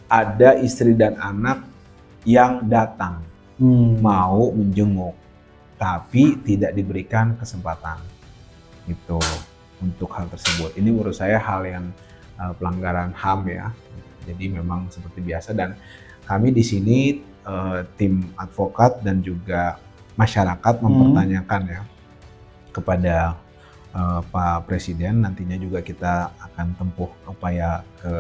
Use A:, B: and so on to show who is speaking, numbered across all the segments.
A: ada istri dan anak yang datang mau menjenguk, tapi tidak diberikan kesempatan itu untuk hal tersebut. Ini menurut saya hal yang pelanggaran HAM ya. Jadi memang seperti biasa, dan kami di sini tim advokat dan juga masyarakat mempertanyakan ya kepada Pak Presiden. Nantinya juga kita akan tempuh upaya ke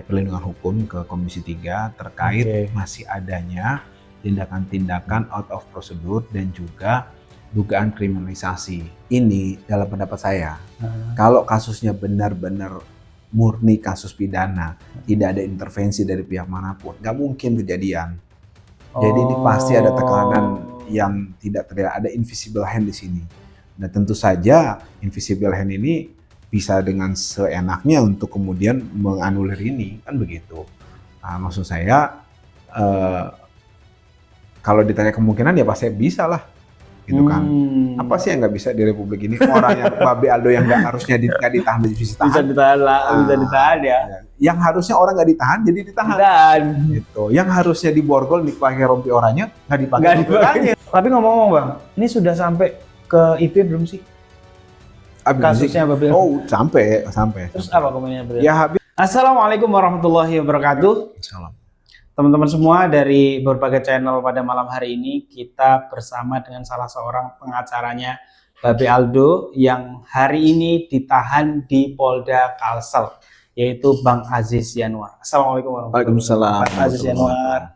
A: perlindungan hukum ke Komisi 3 terkait masih adanya tindakan-tindakan out of prosedur dan juga dugaan kriminalisasi. Ini dalam pendapat saya, kalau kasusnya benar-benar murni kasus pidana, tidak ada intervensi dari pihak manapun, nggak mungkin kejadian. Jadi ini pasti ada tekanan yang tidak terlihat, ada invisible hand di sini. Nah tentu saja invisible hand ini bisa dengan seenaknya untuk kemudian menganulir ini, kan begitu. Nah, maksud saya kalau ditanya kemungkinan ya pasti bisa lah, gitu kan. Apa sih yang nggak bisa di Republik ini? Orang yang Babe Aldo yang nggak harusnya ditahan bisa
B: bisa ditahan ya.
A: Yang harusnya orang nggak ditahan jadi ditahan. Gitu. Yang harusnya diborgol dipakai rompi oranye nggak dipakai.
B: Tapi ngomong-ngomong Bang, ini sudah sampai ke IP belum sih? Kasusnya Babe Aldo?
A: Oh sampai.
B: Terus apa komennya Babe Aldo?
A: Ya habis.
B: Assalamualaikum warahmatullahi wabarakatuh.
A: Salam.
B: Teman-teman semua dari berbagai channel, pada malam hari ini kita bersama dengan salah seorang pengacaranya Babe Aldo yang hari ini ditahan di Polda Kalsel, yaitu Bang Aziz Yanuar. Assalamualaikum warahmatullahi wabarakatuh. Bang Aziz Yanuar.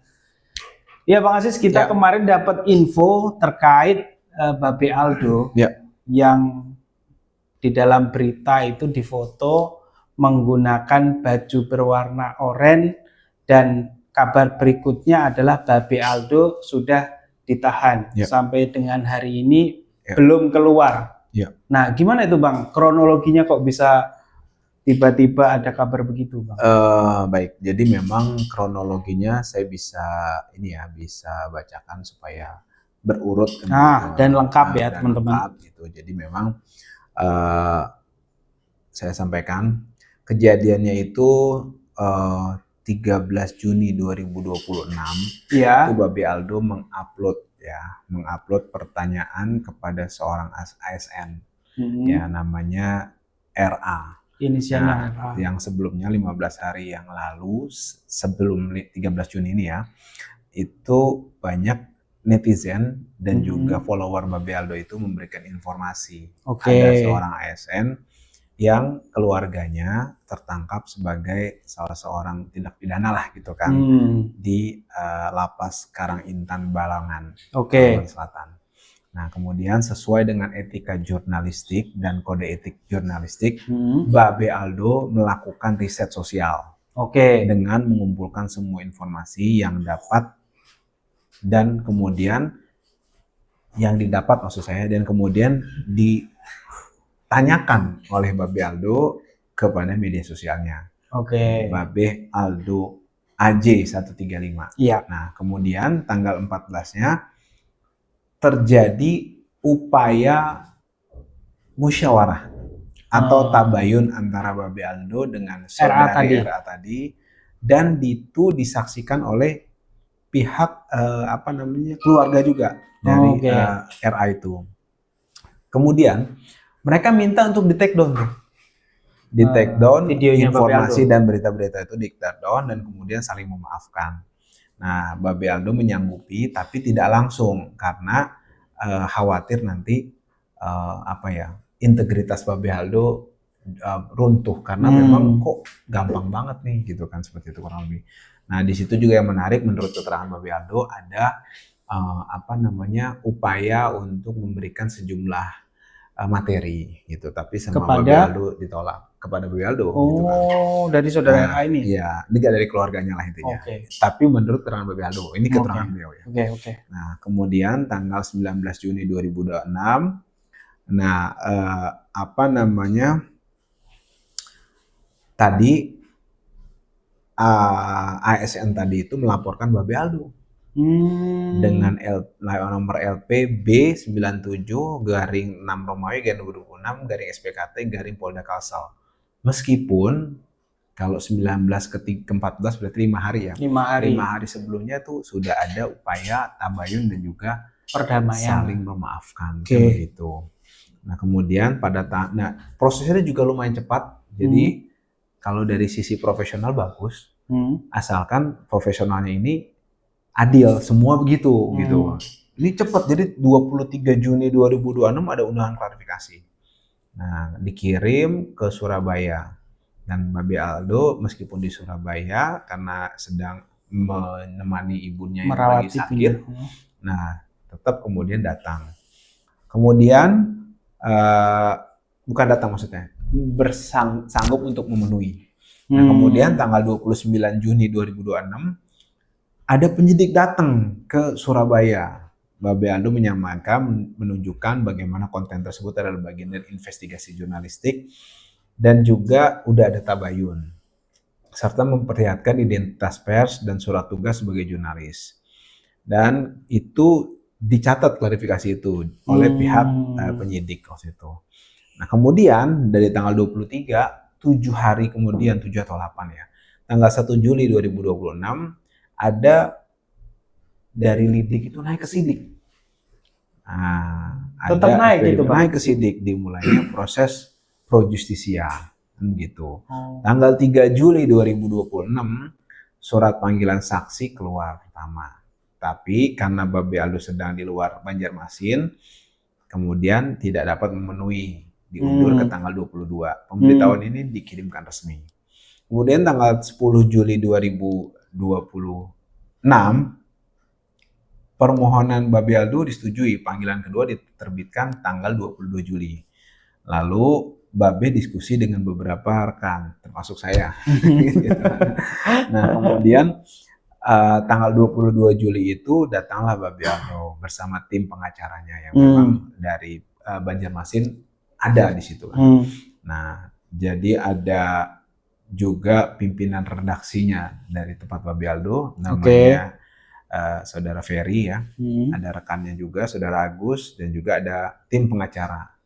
B: Ya Bang Aziz, kita kemarin dapat info terkait Babe Aldo yang di dalam berita itu difoto menggunakan baju berwarna oranye, dan kabar berikutnya adalah Babe Aldo sudah ditahan sampai dengan hari ini belum keluar. Nah, gimana itu Bang? Kronologinya kok bisa tiba-tiba ada kabar begitu Bang?
A: Baik, jadi memang kronologinya saya bisa bacakan supaya berurut
B: dan lengkap ya teman-teman.
A: Gitu. Jadi memang saya sampaikan kejadiannya itu 13 Juni 2026 itu Babe Aldo mengupload pertanyaan kepada seorang ASN ya, namanya RA.
B: Inisialnya RA.
A: Yang sebelumnya 15 hari yang lalu sebelum 13 Juni ini ya, itu banyak netizen dan juga follower Babe Aldo itu memberikan informasi. Ada seorang ASN yang keluarganya tertangkap sebagai salah seorang tindak pidana lah gitu kan, di lapas Karangintan Balangan, Kalimantan Selatan. Nah kemudian sesuai dengan etika jurnalistik dan kode etik jurnalistik, Babe Aldo melakukan riset sosial dengan mengumpulkan semua informasi yang dapat dan kemudian ditanyakan oleh Babe Aldo kepada media sosialnya. Babe Aldo AJ 135. Nah, kemudian tanggal 14-nya terjadi upaya musyawarah atau tabayun antara Babe Aldo dengan saudari RA tadi, dan itu disaksikan oleh pihak keluarga juga dari RA itu. Kemudian mereka minta untuk di take down informasi dan berita-berita itu, di take down dan kemudian saling memaafkan. Nah, Babe Aldo menyanggupi tapi tidak langsung karena khawatir nanti integritas Babe Aldo runtuh karena memang kok gampang banget nih gitu kan, seperti itu kurang lebih. Nah, di situ juga yang menarik menurut keterangan Babe Aldo ada upaya untuk memberikan sejumlah materi gitu, tapi sama Babe Aldo ditolak kepada Babe Aldo. Gitu kan.
B: Dari saudara RA ini?
A: Iya, dari keluarganya lah intinya. Tapi menurut keterangan Babe Aldo, ini keterangan beliau ya. Nah, kemudian tanggal 19 Juni 2026, tadi ASN tadi itu melaporkan Babe Aldo dengan nomor LP B97-6 Romawi-2026-SPKT Polda Kalsel. Meskipun Kalau 19 ke 14 berarti 5 hari ya.
B: 5 hari.
A: 5 hari sebelumnya tuh sudah ada upaya tabayun dan juga
B: Perdamaian.
A: saling memaafkan.
B: Oke.
A: Begitu. Nah kemudian prosesnya juga lumayan cepat. Jadi kalau dari sisi profesional bagus, asalkan profesionalnya ini adil, semua begitu gitu. Ini cepat, jadi 23 Juni 2026 ada undangan klarifikasi. Nah, dikirim ke Surabaya. Dan Babe Aldo meskipun di Surabaya karena sedang menemani ibunya yang lagi sakit, nah tetap kemudian datang. Kemudian bukan datang maksudnya, sanggup untuk memenuhi. Nah, kemudian tanggal 29 Juni 2026 ada penyidik datang ke Surabaya. Babe Aldo menunjukkan bagaimana konten tersebut adalah bagian dari investigasi jurnalistik dan juga udah ada tabayun, serta memperlihatkan identitas pers dan surat tugas sebagai jurnalis. Dan itu dicatat klarifikasi itu oleh pihak penyidik waktu itu. Nah kemudian dari tanggal 23, 7 hari kemudian, 7 atau 8 ya, tanggal 1 Juli 2026, ada dari lidik itu naik ke sidik. Nah,
B: tetap naik gitu,
A: naik ke sidik, dimulainya proses pro justisia gitu. Tanggal 3 Juli 2026 surat panggilan saksi keluar pertama. Tapi karena Babe Aldo sedang di luar Banjarmasin, kemudian tidak dapat memenuhi, diundur ke tanggal 22. Pemberitahuan ini dikirimkan resmi. Kemudian tanggal 10 Juli 2026 permohonan Babe Aldo disetujui, panggilan kedua diterbitkan tanggal 22 Juli. Lalu Babe diskusi dengan beberapa rekan, termasuk saya. Nah kemudian tanggal 22 Juli itu datanglah Babe Aldo bersama tim pengacaranya yang memang dari Banjarmasin ada di situ. Nah jadi ada juga pimpinan redaksinya dari tempat Babe Aldo, namanya Saudara Ferry ya, ada rekannya juga Saudara Agus, dan juga ada tim pengacara.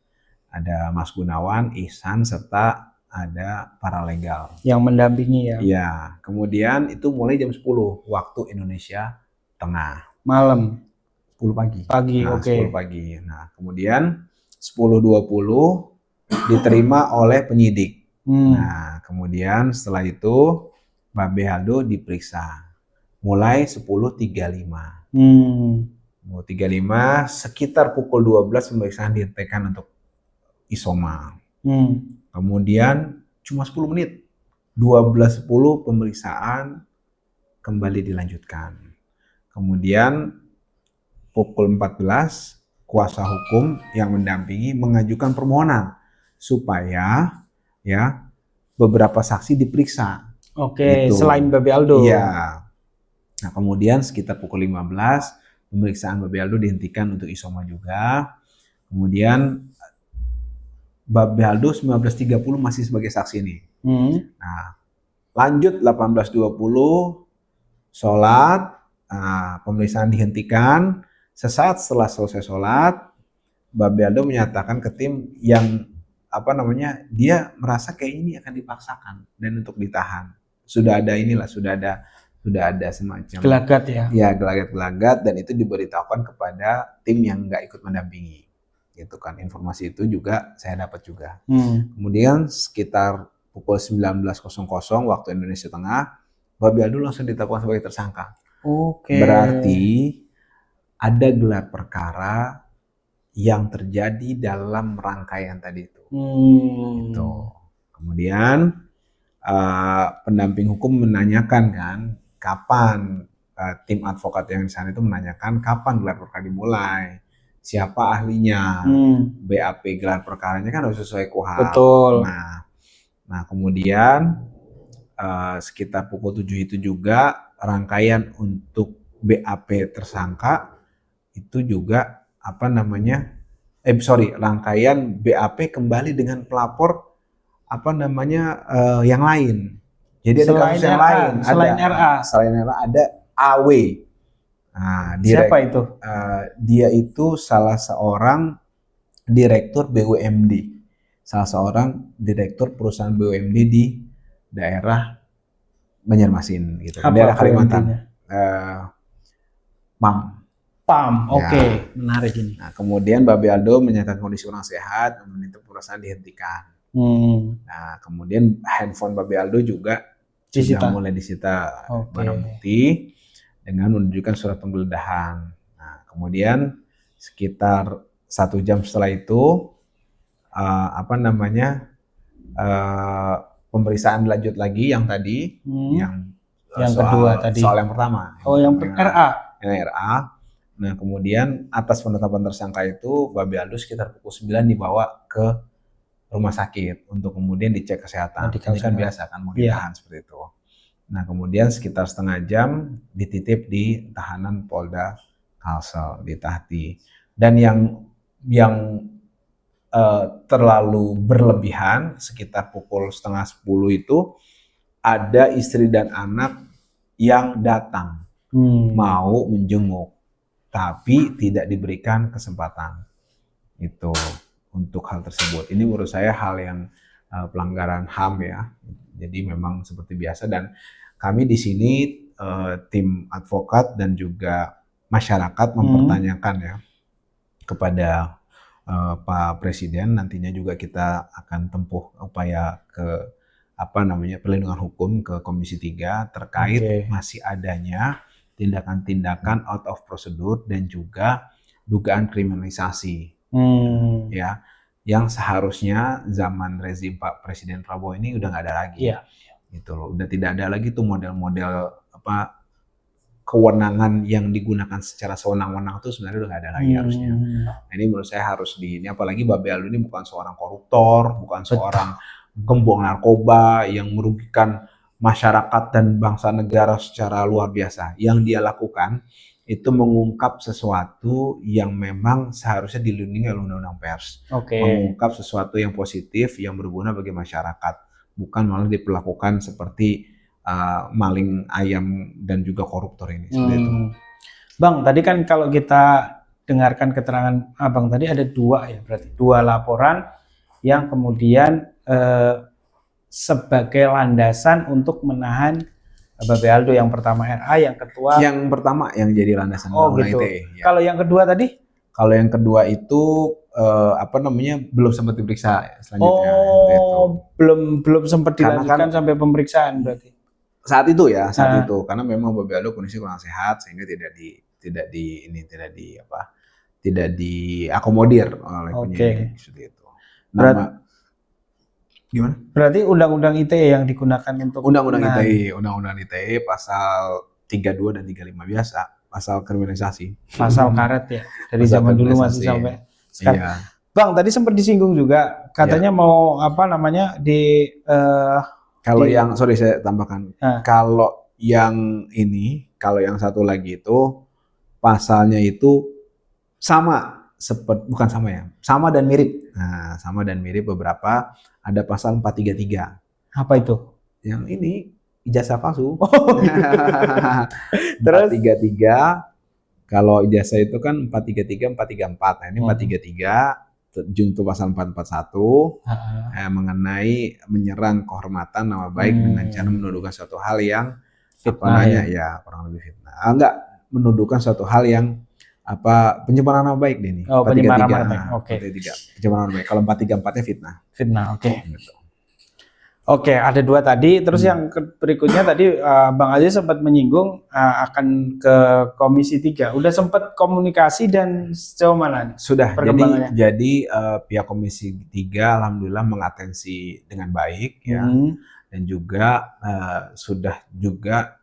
A: Ada Mas Gunawan, Ihsan, serta ada paralegal
B: yang mendampingi ya.
A: Iya, kemudian itu mulai jam 10 waktu Indonesia Tengah.
B: Malam.
A: 10 pagi.
B: Nah,
A: oke. 10 pagi. Nah, kemudian 10.20 diterima oleh penyidik. Nah, kemudian setelah itu Babe Aldo diperiksa. Mulai 10.35. 10.35 sekitar pukul 12 pemeriksaan dihentikan untuk isoma. Kemudian cuma 10 menit, 12.10 pemeriksaan kembali dilanjutkan. Kemudian pukul 14 kuasa hukum yang mendampingi mengajukan permohonan supaya ya beberapa saksi diperiksa.
B: Oke, gitu. Selain Babe Aldo.
A: Iya. Nah, kemudian sekitar pukul 15 pemeriksaan Babe Aldo dihentikan untuk isoma juga. Kemudian Babe Aldo 19.30 masih sebagai saksi nih. Nah, lanjut 18.20 sholat, pemeriksaan dihentikan. Sesaat setelah selesai sholat, Babe Aldo menyatakan ke tim yang dia merasa kayak ini akan dipaksakan dan untuk ditahan. Sudah ada semacam
B: gelagat ya.
A: Ya, gelagat-gelagat, dan itu diberitahukan kepada tim yang nggak ikut mendampingi. Gitu kan, informasi itu juga saya dapat juga. Kemudian sekitar pukul 19.00 waktu Indonesia Tengah, Babe Aldo langsung ditetapkan sebagai tersangka.
B: Oke.
A: Berarti ada gelar perkara yang terjadi dalam rangkaian tadi itu. Gitu. Kemudian pendamping hukum menanyakan kan, kapan tim advokat yang di sana itu menanyakan kapan gelar perkara dimulai. Siapa ahlinya, BAP gelar perkaranya kan harus sesuai KUHP.
B: Betul.
A: Nah kemudian sekitar pukul 7 itu juga rangkaian untuk BAP tersangka itu juga rangkaian BAP kembali dengan pelapor yang lain. Jadi ada kasus yang lain. Selain RA ada AW. Nah,
B: siapa itu?
A: Dia itu salah seorang direktur BUMD, salah seorang direktur perusahaan BUMD di daerah Banjarmasin gitu.
B: Apa
A: Daerah Kalimantan.
B: PMD-nya?
A: PAM.
B: PAM,
A: Ya.
B: oke, menarik ini.
A: Nah, kemudian Babe Aldo menyatakan kondisi kurang sehat, meminta pemeriksaan dihentikan. Nah, kemudian handphone Babe Aldo juga sudah mulai disita barang bukti dengan menunjukkan surat penggeledahan. Nah, kemudian sekitar 1 jam setelah itu pemeriksaan lanjut lagi yang tadi, yang
B: kedua tadi.
A: Soal yang pertama.
B: Oh, yang RA.
A: Yang RA. Nah, kemudian atas penetapan tersangka itu Babe Aldo sekitar pukul 9 dibawa ke rumah sakit untuk kemudian dicek kesehatan. Ini kan biasa kan mau ditahan seperti itu. Nah, kemudian sekitar setengah jam dititip di tahanan Polda Kalsel di Tahti. Dan yang terlalu berlebihan sekitar pukul 9:30 itu ada istri dan anak yang datang mau menjenguk, tapi tidak diberikan kesempatan itu untuk hal tersebut. Ini menurut saya hal yang pelanggaran HAM ya. Jadi memang seperti biasa, dan kami di sini tim advokat dan juga masyarakat mempertanyakan ya kepada Pak Presiden. Nantinya juga kita akan tempuh upaya ke perlindungan hukum ke Komisi 3 terkait masih adanya tindakan-tindakan out of prosedur dan juga dugaan kriminalisasi ya, yang seharusnya zaman rezim Pak Presiden Prabowo ini udah nggak ada lagi. Gitu loh, udah tidak ada lagi tuh model-model kewenangan yang digunakan secara sewenang-wenang tuh sebenarnya udah nggak ada lagi harusnya. Nah, ini menurut saya harus ini, apalagi Babe Aldo ini bukan seorang koruptor, bukan seorang gembong narkoba yang merugikan masyarakat dan bangsa negara secara luar biasa. Yang dia lakukan itu mengungkap sesuatu yang memang seharusnya dilindungi oleh undang-undang pers. Mengungkap sesuatu yang positif yang berguna bagi masyarakat, bukan malah diperlakukan seperti maling ayam dan juga koruptor ini. Seperti itu.
B: Bang, tadi kan kalau kita dengarkan keterangan Abang tadi ada 2 ya, berarti 2 laporan yang kemudian sebagai landasan untuk menahan Babe Aldo. Yang pertama RA, yang kedua
A: yang pertama yang jadi landasan
B: gitu.
A: ITE.
B: Ya. Kalau yang kedua tadi?
A: Kalau yang kedua itu belum sempat diperiksa selanjutnya.
B: Itu. belum sempat dilanjutkan sampai pemeriksaan berarti.
A: Saat itu karena memang Babe Aldo kondisi kurang sehat sehingga tidak diakomodir oleh penyidik seperti itu. Gimana?
B: Berarti undang-undang ITE yang digunakan untuk
A: undang-undang ITE pasal 32 dan 35 biasa, pasal kriminalisasi.
B: Pasal karet ya. Dari zaman dulu masih sampai sekarang. Iya. Bang, tadi sempat disinggung juga katanya mau
A: kalau yang saya tambahkan. Kalau yang satu lagi itu pasalnya itu sama dan mirip. Nah, sama dan mirip beberapa. Ada pasal 433.
B: Apa itu?
A: Yang ini ijazah palsu. Terus 433, kalau ijazah itu kan 433, 434. Nah, ini 433 junto pasal 441 mengenai menyerang kehormatan nama baik dengan cara menuduhkan suatu hal yang kurang lebih fitnah. Enggak, menuduhkan suatu hal yang pencemaran nama baik deh nih.
B: Pencemaran nama baik.
A: Pencemaran nama baik. Kalau 434-nya fitnah.
B: Oke, ada 2 tadi. Terus yang berikutnya tadi Bang Aziz sempat menyinggung akan ke Komisi 3. Udah sempat komunikasi dan sejauh mana?
A: Sudah. Jadi pihak Komisi 3 alhamdulillah mengatensi dengan baik ya. Dan juga sudah juga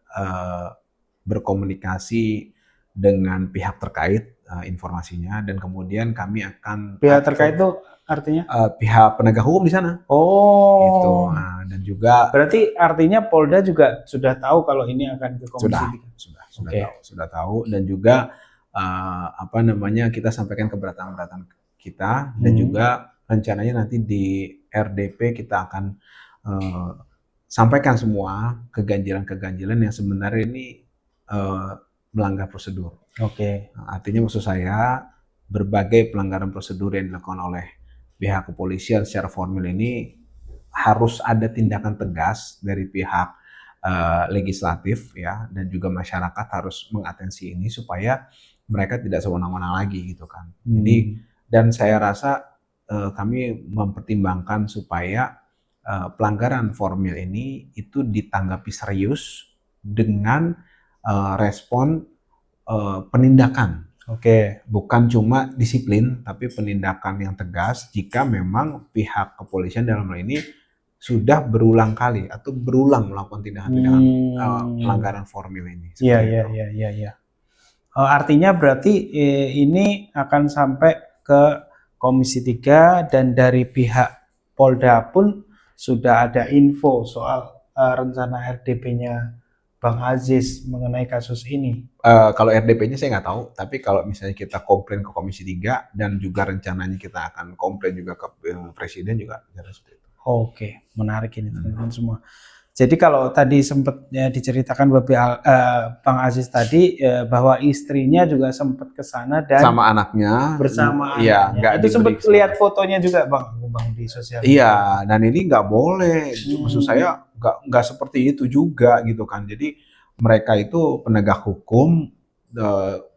A: berkomunikasi dengan pihak terkait informasinya, dan kemudian kami akan
B: pihak terkait itu artinya
A: pihak penegak hukum di sana. Gitu. Dan juga
B: berarti artinya Polda juga sudah tahu kalau ini akan ke Komisi
A: 3. Sudah tahu, dan juga kita sampaikan keberatan kita, dan juga rencananya nanti di RDP kita akan sampaikan semua keganjilan yang sebenarnya ini melanggar prosedur. Artinya maksud saya berbagai pelanggaran prosedur yang dilakukan oleh pihak kepolisian secara formal ini harus ada tindakan tegas dari pihak legislatif ya, dan juga masyarakat harus mengatensi ini supaya mereka tidak sewenang-wenang lagi gitu kan. Jadi dan saya rasa kami mempertimbangkan supaya pelanggaran formil ini itu ditanggapi serius dengan respon penindakan.
B: Oke.
A: Bukan cuma disiplin, tapi penindakan yang tegas jika memang pihak kepolisian dalam hal ini sudah berulang kali atau berulang melakukan tindakan-tindakan pelanggaran formil ini.
B: Iya. Artinya berarti ini akan sampai ke Komisi 3 dan dari pihak Polda pun sudah ada info soal rencana RDP-nya Bang Aziz mengenai kasus ini.
A: Kalau RDP-nya saya nggak tahu, tapi kalau misalnya kita komplain ke Komisi 3 dan juga rencananya kita akan komplain juga ke Presiden juga seperti itu.
B: Oke, menarik ini teman-teman semua. Jadi kalau tadi sempat diceritakan Bang Aziz tadi bahwa istrinya juga sempat ke sana dan
A: sama anaknya
B: bersama
A: iya,
B: anaknya. Itu sempat lihat fotonya juga Bang di sosial media.
A: Iya, dan ini nggak boleh. Maksud saya nggak seperti itu juga gitu kan. Jadi mereka itu penegak hukum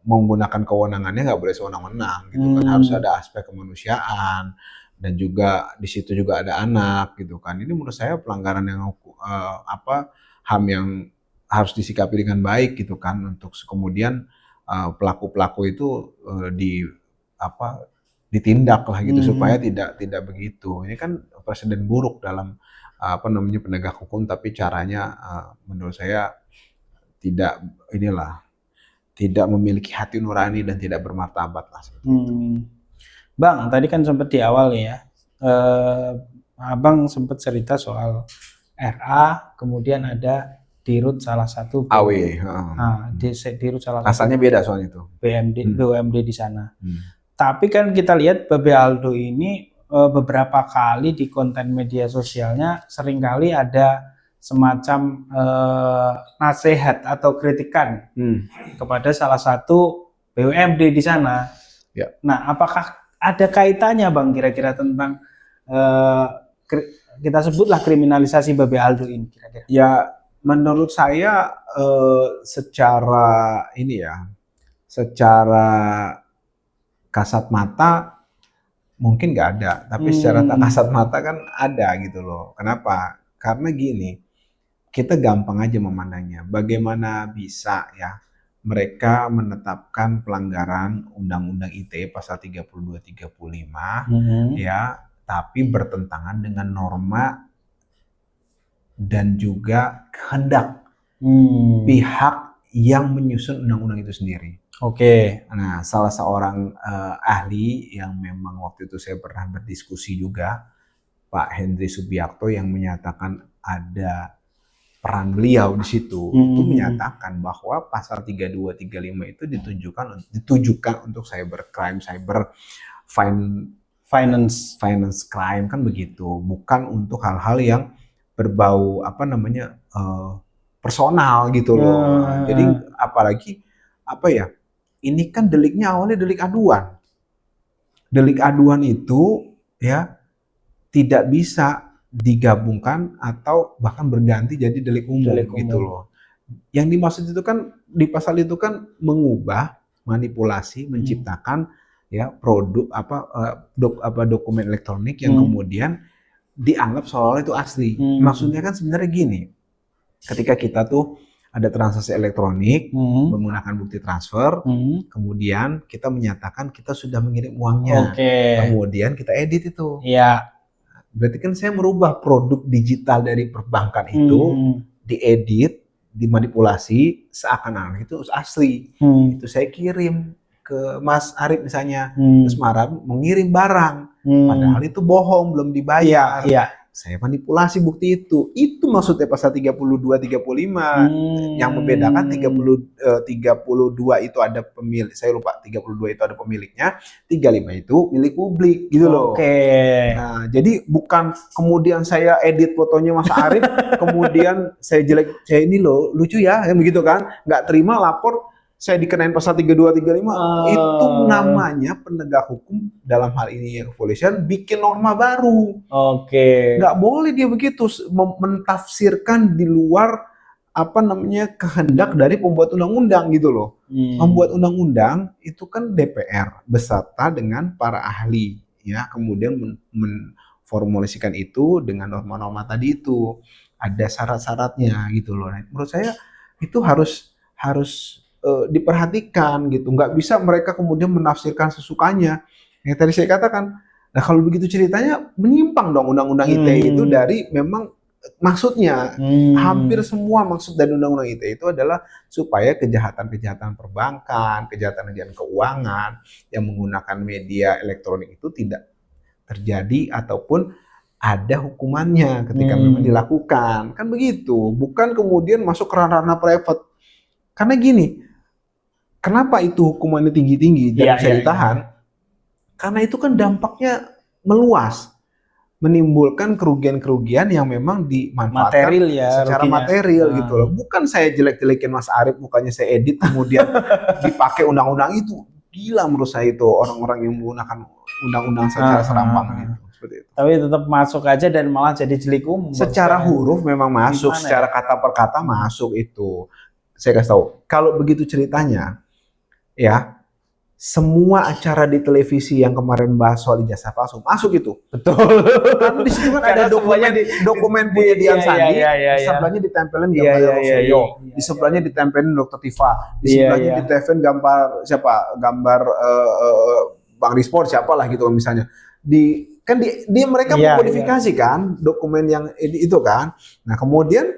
A: menggunakan kewenangannya nggak boleh sewenang-wenang gitu kan. Harus ada aspek kemanusiaan. Dan juga di situ juga ada anak gitu kan. Ini menurut saya pelanggaran yang HAM yang harus disikapi dengan baik gitu kan, untuk kemudian pelaku-pelaku itu ditindak lah gitu supaya tidak begitu. Ini kan presiden buruk dalam penegak hukum, tapi caranya menurut saya tidak memiliki hati nurani dan tidak bermartabat lah.
B: Bang, tadi kan sempat di awal ya, Abang sempat cerita soal RA, kemudian ada Dirut salah satu
A: AW.
B: Dirut salah satu.
A: Asalnya beda soal itu.
B: BUMD di sana. Tapi kan kita lihat Babe Aldo ini beberapa kali di konten media sosialnya seringkali ada semacam nasihat atau kritikan kepada salah satu BUMD di sana.
A: Ya.
B: Nah, apakah ada kaitannya Bang kira-kira tentang kita sebutlah kriminalisasi Babe Aldo ini kira-kira?
A: Ya, menurut saya secara kasat mata mungkin nggak ada, tapi secara tak kasat mata kan ada gitu loh. Kenapa? Karena gini, kita gampang aja memandangnya. Bagaimana bisa ya mereka menetapkan pelanggaran Undang-Undang ITE pasal 32-35 ya, tapi bertentangan dengan norma dan juga kehendak pihak yang menyusun undang-undang itu sendiri.
B: Oke.
A: Nah, salah seorang ahli yang memang waktu itu saya pernah berdiskusi juga, Pak Hendri Subiakto, yang menyatakan ada peran beliau di situ, itu menyatakan bahwa pasal 32-35 itu ditujukan untuk cybercrime, finance crime kan begitu, bukan untuk hal-hal yang berbau personal gitu loh. Jadi apalagi ini kan deliknya awalnya delik aduan. Delik aduan itu ya tidak bisa digabungkan atau bahkan berganti jadi delik umum gitu loh. Yang dimaksud itu kan di pasal itu kan mengubah, manipulasi, menciptakan ya produk dokumen elektronik yang kemudian dianggap seolah-olah itu asli. Maksudnya kan sebenarnya gini. Ketika kita tuh ada transaksi elektronik menggunakan bukti transfer, kemudian kita menyatakan kita sudah mengirim uangnya. Kemudian kita edit itu.
B: Iya.
A: Berarti kan saya merubah produk digital dari perbankan itu, diedit, dimanipulasi, seakan-akan itu asli. Itu saya kirim ke Mas Arif misalnya, terus Mas Arif mengirim barang, padahal itu bohong, belum dibayar.
B: Iya.
A: Saya manipulasi bukti itu. Itu maksudnya pasal 32-35. Yang membedakan 32 itu ada pemilik, saya lupa, 32 itu ada pemiliknya, 35 itu milik publik gitu loh. Nah, jadi bukan kemudian saya edit fotonya Mas Arif, kemudian saya ini loh lucu ya, begitu kan? Nggak terima lapor, saya dikenain pasal 3235, itu namanya penegak hukum dalam hal ini kepolisian bikin norma baru.
B: Oke.
A: Nggak boleh dia begitu mentafsirkan di luar kehendak dari pembuat undang-undang gitu loh. Membuat undang-undang itu kan DPR beserta dengan para ahli ya, kemudian memformulasikan itu dengan norma-norma tadi itu. Ada syarat-syaratnya gitu loh. Nah, menurut saya itu harus diperhatikan gitu. Nggak bisa mereka kemudian menafsirkan sesukanya. Yang tadi saya katakan, nah kalau begitu ceritanya menyimpang dong undang-undang ITE itu dari memang maksudnya. Hampir semua maksud dari undang-undang ITE itu adalah supaya kejahatan-kejahatan perbankan, kejahatan-kejahatan keuangan yang menggunakan media elektronik itu tidak terjadi ataupun ada hukumannya ketika memang dilakukan. Kan begitu, bukan kemudian masuk ke ranah-ranah private. Karena gini, kenapa itu hukumannya tinggi-tinggi dan bisa ditahan? Karena itu kan dampaknya meluas, menimbulkan kerugian-kerugian yang memang dimanfaatkan secara material gitu loh. Bukan saya jelek-jelekin Mas Arief, bukannya saya edit kemudian dipakai undang-undang itu. Gila menurut saya itu orang-orang yang menggunakan undang-undang secara serampangan gitu. Seperti itu.
B: Tapi tetap masuk aja dan malah jadi delik umum.
A: Secara huruf memang masuk, secara kata per kata masuk itu. Saya kasih tahu, kalau begitu ceritanya, ya semua acara di televisi yang kemarin bahas soal ijazah palsu masuk itu.
B: Betul.
A: Karena di situ kan ada dokumen punya Dian Sandi, di sebelahnya ditempelin gambar Rosario, di sebelahnya ditempelin Dr. Tifa, di sebelahnya ditempelin gambar siapa? Gambar Bang Rispor siapalah gitu misalnya. Mereka memodifikasi kan dokumen yang itu kan. Nah, kemudian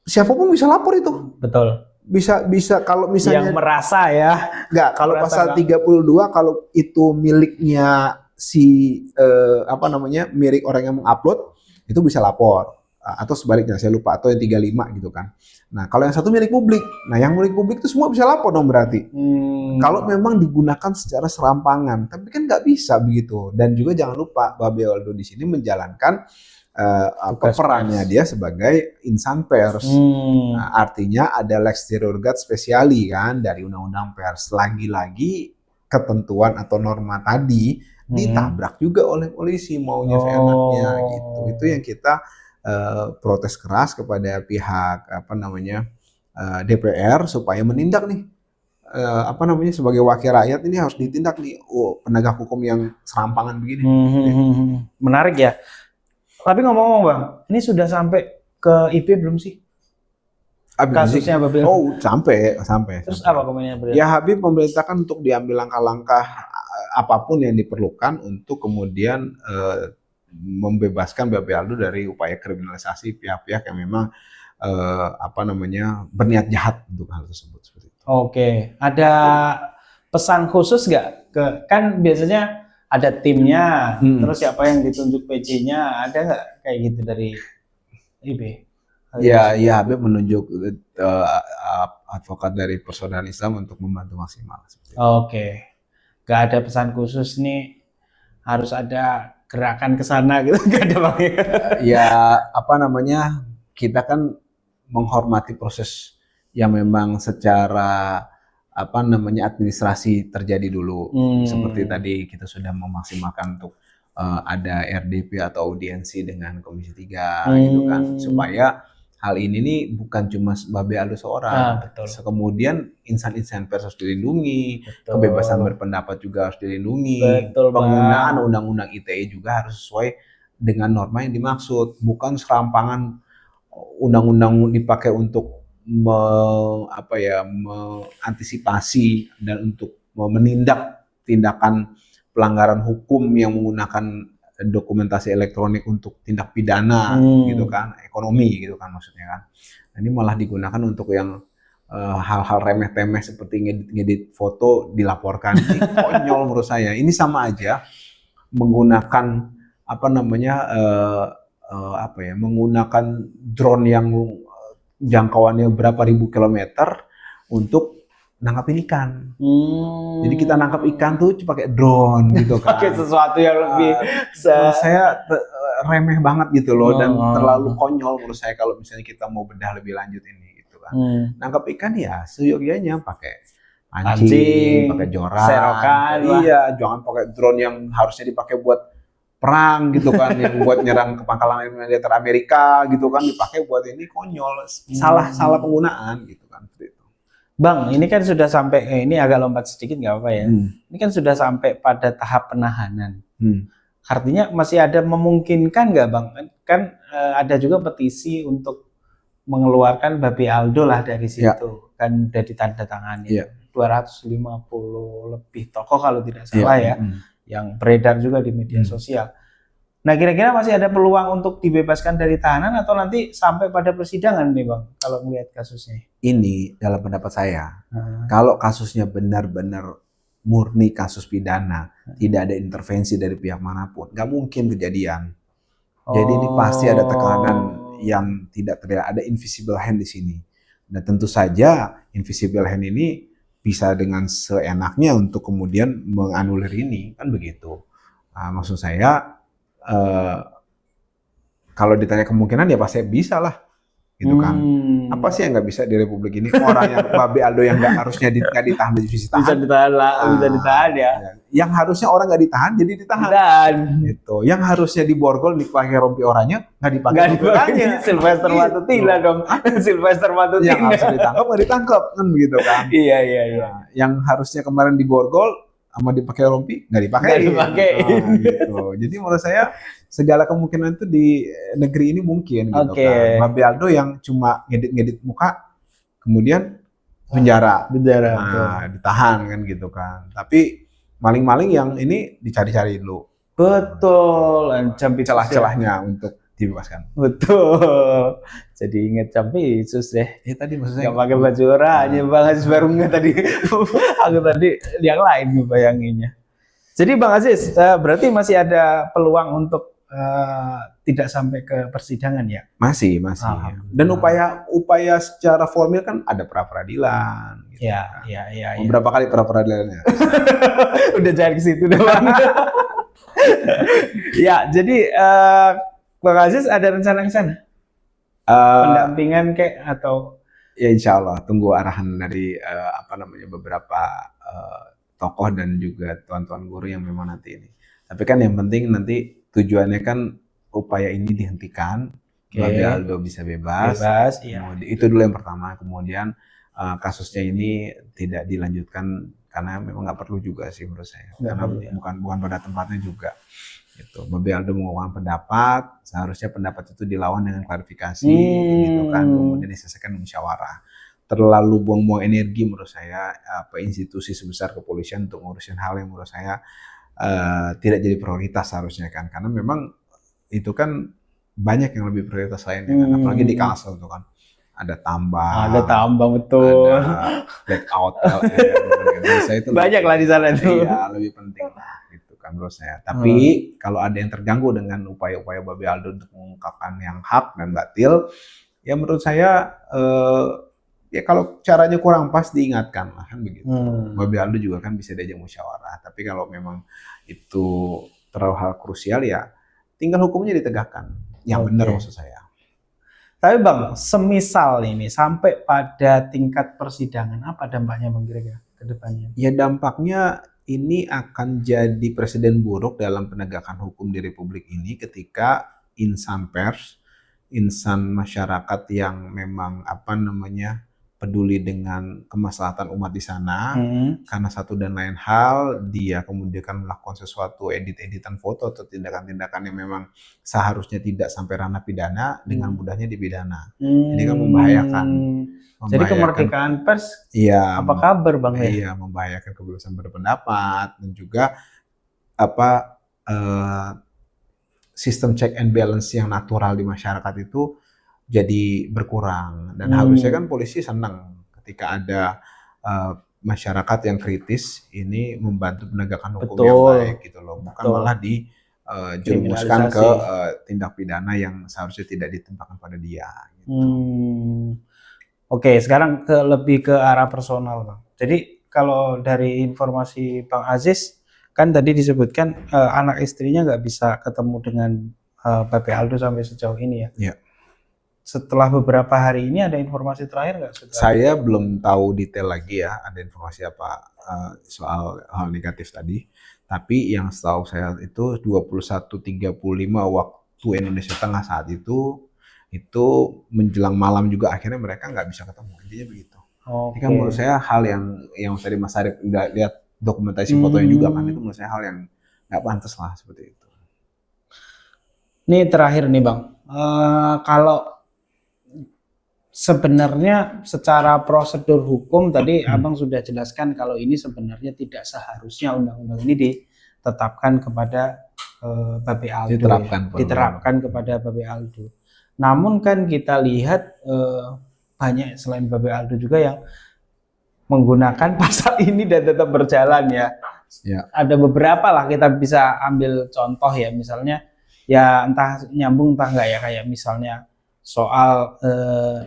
A: siapapun bisa lapor itu.
B: Betul.
A: Bisa kalau misalnya
B: yang merasa ya.
A: Enggak, kalau pasal 32 kalau itu miliknya milik orang yang mengupload itu bisa lapor. Atau sebaliknya saya lupa, atau yang 35 gitu kan. Nah, kalau yang satu milik publik. Nah, yang milik publik itu semua bisa lapor dong berarti. Kalau memang digunakan secara serampangan. Tapi kan nggak bisa begitu. Dan juga jangan lupa Babe Aldo di sini menjalankan perannya dia sebagai insan pers. Nah, artinya ada lex derogat speciali kan dari undang-undang pers. Lagi-lagi ketentuan atau norma tadi ditabrak juga oleh polisi maunya seenaknya gitu. Itu yang kita protes keras kepada pihak DPR supaya menindak nih. Sebagai wakil rakyat ini harus ditindak nih penegak hukum yang serampangan begini.
B: Menarik ya. Tapi ngomong-ngomong Bang, ini sudah sampai ke IP belum sih? Kasusnya Habib?
A: Oh, sampai.
B: Terus apa komennya?
A: Ya Habib memerintahkan untuk diambil langkah-langkah apapun yang diperlukan untuk kemudian membebaskan Babe Aldo dari upaya kriminalisasi pihak-pihak yang memang berniat jahat untuk hal tersebut. Seperti itu.
B: Oke, ada pesan khusus nggak? Kan biasanya ada timnya, terus siapa yang ditunjuk PJ-nya, ada nggak kayak gitu dari IB?
A: Ya Habib menunjuk advokat dari Persaudaraan Islam untuk membantu maksimal.
B: Oke, nggak ada pesan khusus nih, harus ada gerakan ke sana gitu, nggak ada Bang?
A: Kita kan menghormati proses yang memang secara administrasi terjadi dulu. Seperti tadi kita sudah memaksimalkan untuk ada RDP atau audiensi dengan Komisi 3 gitu kan, supaya hal ini nih bukan cuma Babe Aldo seorang. Kemudian insan-insan pers harus dilindungi, kebebasan berpendapat juga harus dilindungi, penggunaan undang-undang ITE juga harus sesuai dengan norma yang dimaksud, bukan serampangan undang-undang dipakai untuk mengantisipasi dan untuk menindak tindakan pelanggaran hukum yang menggunakan dokumentasi elektronik untuk tindak pidana gitu kan, ekonomi gitu kan maksudnya kan. Nah, ini malah digunakan untuk yang hal-hal remeh-temeh seperti ngedit foto dilaporkan. Ini konyol menurut saya. Ini sama aja menggunakan menggunakan drone yang jangkauannya berapa ribu kilometer untuk nangkapin ikan. Jadi kita nangkap ikan tuh pakai drone gitu kan.
B: Pakai sesuatu yang lebih
A: menurut saya remeh banget gitu loh, dan terlalu konyol menurut saya kalau misalnya kita mau bedah lebih lanjut ini gitu. kan. Nangkap ikan ya seyogyanya, pakai anjing,
B: Pancing,
A: pakai joran,
B: serokan,
A: iya, jangan pakai drone yang harusnya dipakai buat perang gitu kan, yang buat nyerang ke pangkalan militer Amerika gitu kan, dipakai buat ini, konyol, salah penggunaan gitu kan.
B: Bang, ini kan sudah sampai, ini agak lompat sedikit nggak apa ya? Ini kan sudah sampai pada tahap penahanan. Artinya masih ada memungkinkan nggak Bang? Kan ada juga petisi untuk mengeluarkan Babe Aldo lah dari situ, kan udah ditandatangani. 250 lebih tokoh kalau tidak salah ya, yang beredar juga di media sosial. Nah, kira-kira masih ada peluang untuk dibebaskan dari tahanan atau nanti sampai pada persidangan nih Bang, kalau melihat kasusnya?
A: Ini dalam pendapat saya, kalau kasusnya benar-benar murni kasus pidana, tidak ada intervensi dari pihak manapun, nggak mungkin kejadian. Jadi ini pasti ada tekanan yang tidak terlihat, ada invisible hand di sini. Dan tentu saja invisible hand ini bisa dengan seenaknya untuk kemudian menganulir ini, kan begitu. Maksud saya, kalau ditanya kemungkinan ya pasti bisa lah, gitu kan. Apa sih yang nggak bisa di Republik ini? Orang yang Babe Aldo yang nggak harusnya nggak ditahan jadi bisa ditahan.
B: Bisa ditahan ya.
A: Yang harusnya orang nggak ditahan jadi ditahan. Gitu. Yang harusnya diborgol dipakai rompi oranye nggak dipakai rompi oranye.
B: Sylvester Matutina dong. Sylvester Matutina.
A: Yang harus ditangkap nggak ditangkap kan begitu kan.
B: Iya.
A: Yang harusnya kemarin diborgol sama dipakai rompi nggak dipakai. Gitu. Jadi menurut saya segala kemungkinan itu di negeri ini mungkin gitu kan. Babe Aldo yang cuma ngedit muka kemudian penjara. Ditahan kan gitu kan. Tapi maling-maling yang ini dicari-cari dulu.
B: Betul.
A: Celah-celahnya untuk dibebaskan.
B: Betul. Jadi inget Campisus deh.
A: Tadi maksud saya
B: nggak pakai baju oranye Bang Aziz baru nggak tadi. Aku tadi yang lain ngebayanginnya. Jadi Bang Aziz, berarti masih ada peluang untuk tidak sampai ke persidangan ya?
A: Masih. Dan upaya secara formal kan ada pra peradilan. Gitu
B: Iya.
A: Berapa kali pra peradilannya?
B: Udah jangan ke situ deh Bang. Ya, jadi Bang Aziz ada rencana ke sana? Pendampingan kayak atau?
A: Ya insya Allah tunggu arahan dari beberapa tokoh dan juga tuan-tuan guru yang memang nanti ini. Tapi kan yang penting nanti tujuannya kan upaya ini dihentikan, Babe Aldo bisa bebas. Itu dulu yang pertama. Kemudian kasusnya ini tidak dilanjutkan karena memang nggak perlu juga sih menurut saya. Karena bukan pada tempatnya juga. Gitu. Babe Aldo mengeluarkan pendapat, seharusnya pendapat itu dilawan dengan klarifikasi, gitu kan, kemudian diselesaikan musyawarah. Terlalu buang-buang energi menurut saya institusi sebesar kepolisian untuk ngurusin hal yang menurut saya tidak jadi prioritas seharusnya kan, karena memang itu kan banyak yang lebih prioritas lainnya kan, apalagi di Kalsel itu kan ada tambang
B: betul,
A: ada blackout, itu
B: banyak lah di sana itu.
A: Iya, lebih penting lah gitu kan menurut saya. Tapi kalau ada yang terganggu dengan upaya-upaya Babe Aldo untuk mengungkapkan yang hak dan batil, ya menurut saya ya kalau caranya kurang pas diingatkan lah kan begitu. Babe Aldo juga kan bisa diajak musyawarah. Tapi kalau memang itu terlalu hal krusial ya tinggal hukumnya ditegakkan. Yang benar maksud saya.
B: Tapi Bang, semisal ini sampai pada tingkat persidangan, apa dampaknya Bang kira-kira ke depannya? Ya
A: dampaknya ini akan jadi presiden buruk dalam penegakan hukum di Republik ini ketika insan pers, insan masyarakat yang memang peduli dengan kemaslahatan umat di sana, karena satu dan lain hal dia kemudian melakukan sesuatu edit-editan foto atau tindakan-tindakan yang memang seharusnya tidak sampai ranah pidana, dengan mudahnya dipidana. Jadi kan membahayakan.
B: Jadi kemerdekaan pers, apa kabar Bang?
A: Iya, membahayakan kebebasan berpendapat dan juga sistem check and balance yang natural di masyarakat itu jadi berkurang. Dan harusnya kan polisi senang ketika ada masyarakat yang kritis ini membantu penegakan hukum yang baik gitu loh, bukan malah dijerumuskan ke tindak pidana yang seharusnya tidak ditempatkan pada dia gitu.
B: Oke, sekarang lebih ke arah personal Bang. Jadi kalau dari informasi Bang Aziz kan tadi disebutkan anak istrinya nggak bisa ketemu dengan Babe Aldo sampai sejauh ini ya. setelah beberapa hari ini ada informasi terakhir nggak?
A: Saya belum tahu detail lagi ya, ada informasi apa soal hal negatif tadi. Tapi yang setahu saya itu 21.35 waktu Indonesia Tengah saat itu menjelang malam juga akhirnya mereka nggak bisa ketemu. Intinya begitu. Ini kan menurut saya hal yang tadi Mas Arif udah lihat dokumentasi fotonya juga kan, itu menurut saya hal yang nggak pantas lah seperti itu.
B: Ini terakhir nih Bang, kalau sebenarnya secara prosedur hukum tadi Abang sudah jelaskan kalau ini sebenarnya tidak seharusnya undang-undang ini ditetapkan kepada Babe Aldo, diterapkan kepada Babe Aldo. Namun kan kita lihat banyak selain Babe Aldo juga yang menggunakan pasal ini dan tetap berjalan ya. Ada beberapa lah, kita bisa ambil contoh ya, misalnya ya entah nyambung entah enggak ya, kayak misalnya soal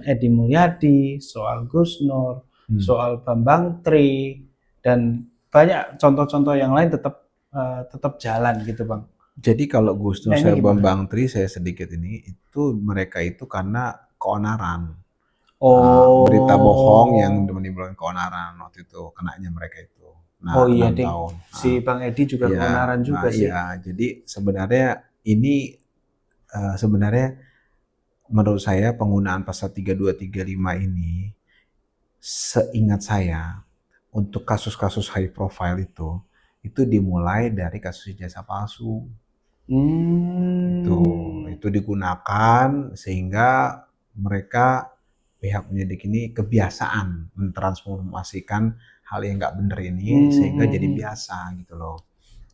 B: Edi Mulyadi, soal Gus Nur, soal Bambang Tri, dan banyak contoh-contoh yang lain tetap jalan gitu Bang.
A: Jadi kalau Gus Nur saya Bambang Tri saya sedikit ini, itu mereka itu karena keonaran. Berita bohong yang menimbulkan keonaran waktu itu kenanya mereka itu.
B: Nah, iya deh. Si Bang Edi juga keonaran juga sih.
A: Iya, jadi sebenarnya ini sebenarnya menurut saya penggunaan pasal 3235 ini, seingat saya untuk kasus-kasus high profile itu dimulai dari kasus ijazah palsu. Itu digunakan sehingga mereka pihak penyidik ini kebiasaan mentransformasikan hal yang nggak benar ini sehingga jadi biasa gitu loh.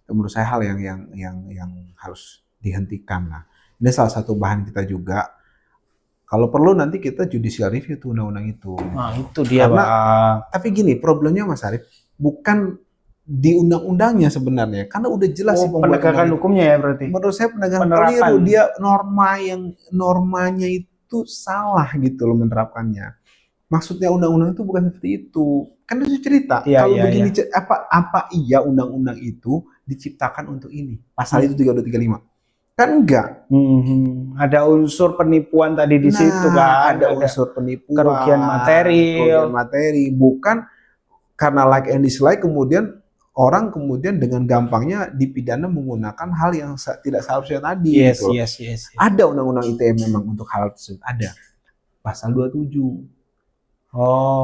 A: Itu menurut saya hal yang harus dihentikan lah. Ini salah satu bahan kita juga. Kalau perlu nanti kita judicial review tuh undang-undang itu.
B: Nah itu dia Bang.
A: Tapi gini, problemnya Mas Arif, bukan di undang-undangnya sebenarnya, karena udah jelas sih
B: penegakan hukumnya ya berarti.
A: Menurut saya penegakan keliru, dia normanya itu salah gitu loh menerapkannya. Maksudnya undang-undang itu bukan seperti itu. Kan itu cerita. Kalau begini apa iya undang-undang itu diciptakan untuk ini? Pasal itu 3235. Kan enggak.
B: Ada unsur penipuan tadi di situ kan.
A: Ada unsur penipuan,
B: kerugian
A: materi, bukan karena like and dislike kemudian orang kemudian dengan gampangnya dipidana menggunakan hal yang tidak seharusnya tadi.
B: Yes.
A: Ada undang-undang ITE memang untuk hal tersebut, ada. Pasal 27.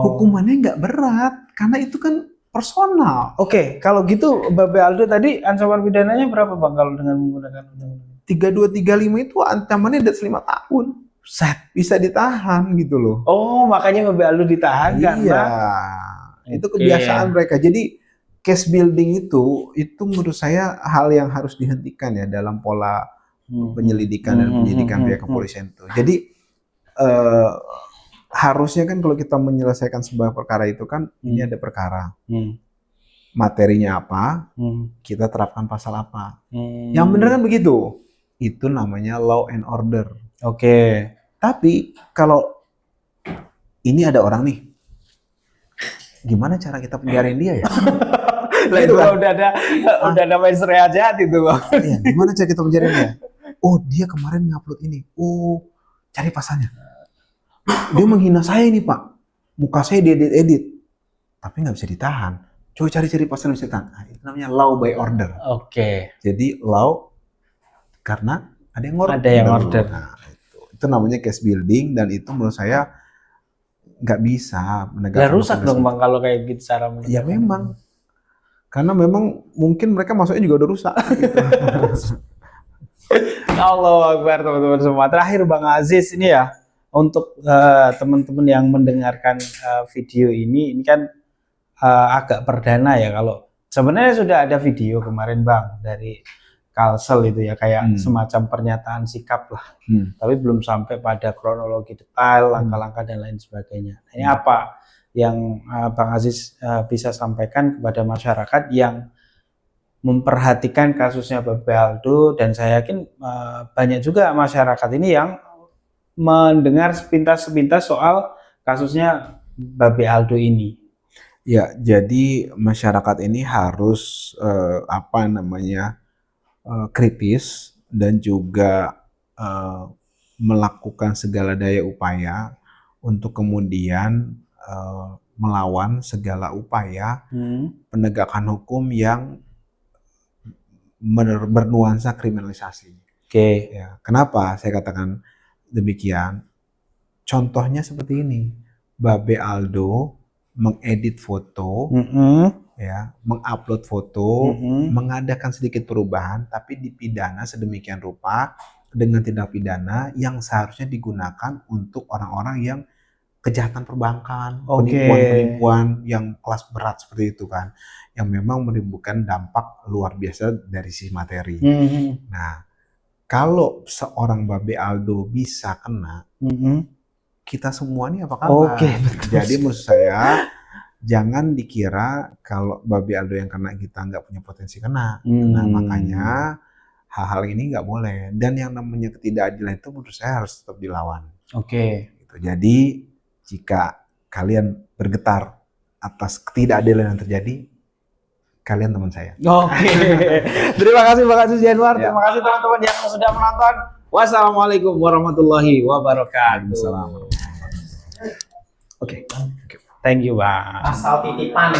A: Hukumannya nggak berat karena itu kan personal.
B: Oke, kalau gitu Babe Aldo tadi ancaman pidananya berapa Bang kalau dengan menggunakan undang-undang
A: 3235 itu ancamannya ada 5 tahun. Bisa ditahan gitu loh.
B: Makanya Babe Aldo ditahan karena
A: itu kebiasaan mereka. Jadi case building itu menurut saya hal yang harus dihentikan ya dalam pola penyelidikan dan penyidikan pihak kepolisian itu. Jadi harusnya kan kalau kita menyelesaikan sebuah perkara itu kan ini ada perkara. Materinya apa, kita terapkan pasal apa. Yang benar kan begitu. Itu namanya law and order. Tapi kalau ini ada orang nih, gimana cara kita penjarain dia ya?
B: Itu udah ada maestro aja itu Bang.
A: Iya, gimana cara kita penjarain dia? Dia kemarin ngupload ini. Cari pasalnya. Dia menghina saya ini Pak. Muka saya diedit. Tapi nggak bisa ditahan. Coba cari pasal yang bisa ditahan. Itu namanya law by order. Jadi law karena ada yang order. Nah, itu namanya case building dan itu menurut saya nggak bisa menegakkan.
B: Rusak dong Bang kalau kayak gitu cara menegakkan.
A: Ya memang. Karena memang mungkin mereka masuknya juga udah rusak. Gitu.
B: Allahu Akbar teman-teman semua. Terakhir Bang Aziz ini ya, untuk teman-teman yang mendengarkan video ini kan agak perdana ya, kalau sebenarnya sudah ada video kemarin Bang dari Kalsel itu ya, kayak semacam pernyataan sikap lah, tapi belum sampai pada kronologi detail, langkah-langkah dan lain sebagainya. Nah, ini apa yang Bang Aziz bisa sampaikan kepada masyarakat yang memperhatikan kasusnya Babe Aldo, dan saya yakin banyak juga masyarakat ini yang mendengar sepintas-sepintas soal kasusnya Babe Aldo ini.
A: Ya, jadi masyarakat ini harus kritis dan juga melakukan segala daya upaya untuk kemudian melawan segala upaya penegakan hukum yang bernuansa kriminalisasi. Ya, kenapa saya katakan demikian? Contohnya seperti ini, Babe Aldo mengedit foto, ya, mengupload foto, mengadakan sedikit perubahan, tapi dipidana sedemikian rupa dengan tindak pidana yang seharusnya digunakan untuk orang-orang yang kejahatan perbankan, penipuan-penipuan yang kelas berat seperti itu kan, yang memang menimbulkan dampak luar biasa dari sisi materi. Nah, kalau seorang Babe Aldo bisa kena, kita semua nih apa kabar? Jadi maksud saya, jangan dikira kalau Babe Aldo yang kena kita nggak punya potensi kena. Nah, makanya hal-hal ini nggak boleh. Dan yang namanya ketidakadilan itu menurut saya harus tetap dilawan. Gitu. Jadi jika kalian bergetar atas ketidakadilan yang terjadi, kalian teman saya.
B: Terima kasih Pak Susi Anwar. Terima kasih teman-teman yang sudah menonton. Wassalamualaikum warahmatullahi wabarakatuh.
A: Waalaikumsalam.
B: Thank you, Pak.
C: Asal titipan.